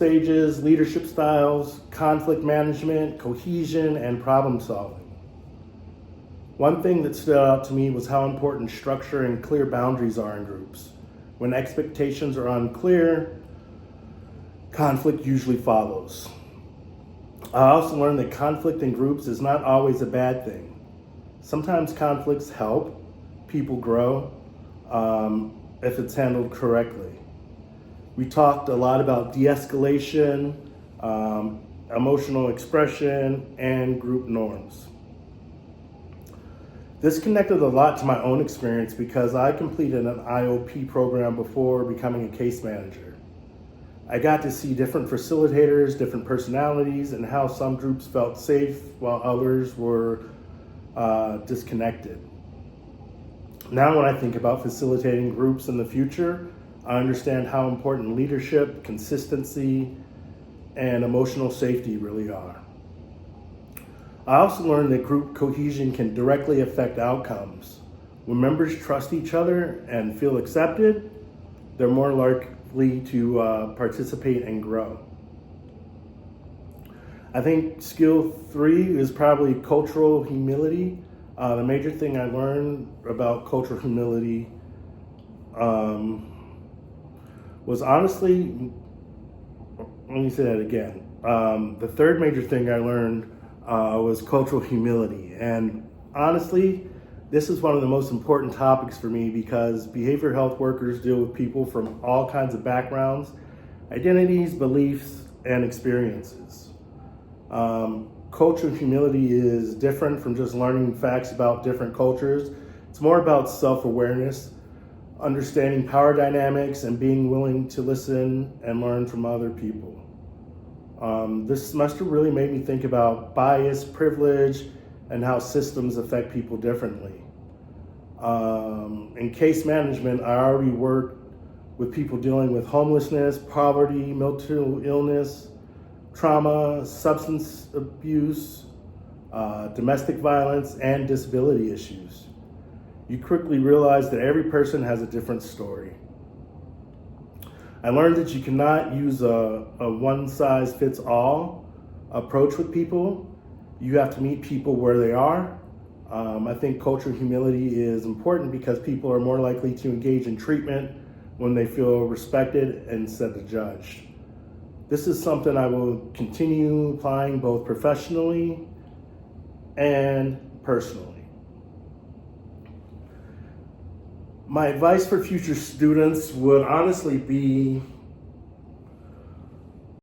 stages, leadership styles, conflict management, cohesion, and problem solving. One thing that stood out to me was how important structure and clear boundaries are in groups. When expectations are unclear, conflict usually follows. I also learned that conflict in groups is not always a bad thing. Sometimes conflicts help people grow if it's handled correctly. We talked a lot about de-escalation, emotional expression, and group norms. This connected a lot to my own experience because I completed an IOP program before becoming a case manager. I got to see different facilitators, different personalities, and how some groups felt safe while others were disconnected. Now when I think about facilitating groups in the future, I understand how important leadership, consistency, and emotional safety really are. I also learned that group cohesion can directly affect outcomes. When members trust each other and feel accepted, they're more likely to participate and grow. I think skill 3 is probably cultural humility. The major thing I learned about cultural humility was honestly, let me say that again. The third major thing I learned was cultural humility. And honestly, this is one of the most important topics for me because behavioral health workers deal with people from all kinds of backgrounds, identities, beliefs, and experiences. Cultural humility is different from just learning facts about different cultures. It's more about self-awareness, understanding power dynamics, and being willing to listen and learn from other people. This semester really made me think about bias, privilege, and how systems affect people differently. In case management, I already worked with people dealing with homelessness, poverty, mental illness, trauma, substance abuse, domestic violence, and disability issues. You quickly realize that every person has a different story. I learned that you cannot use a one-size-fits-all approach with people. You have to meet people where they are. I think cultural humility is important because people are more likely to engage in treatment when they feel respected instead of judged. This is something I will continue applying both professionally and personally. My advice for future students would honestly be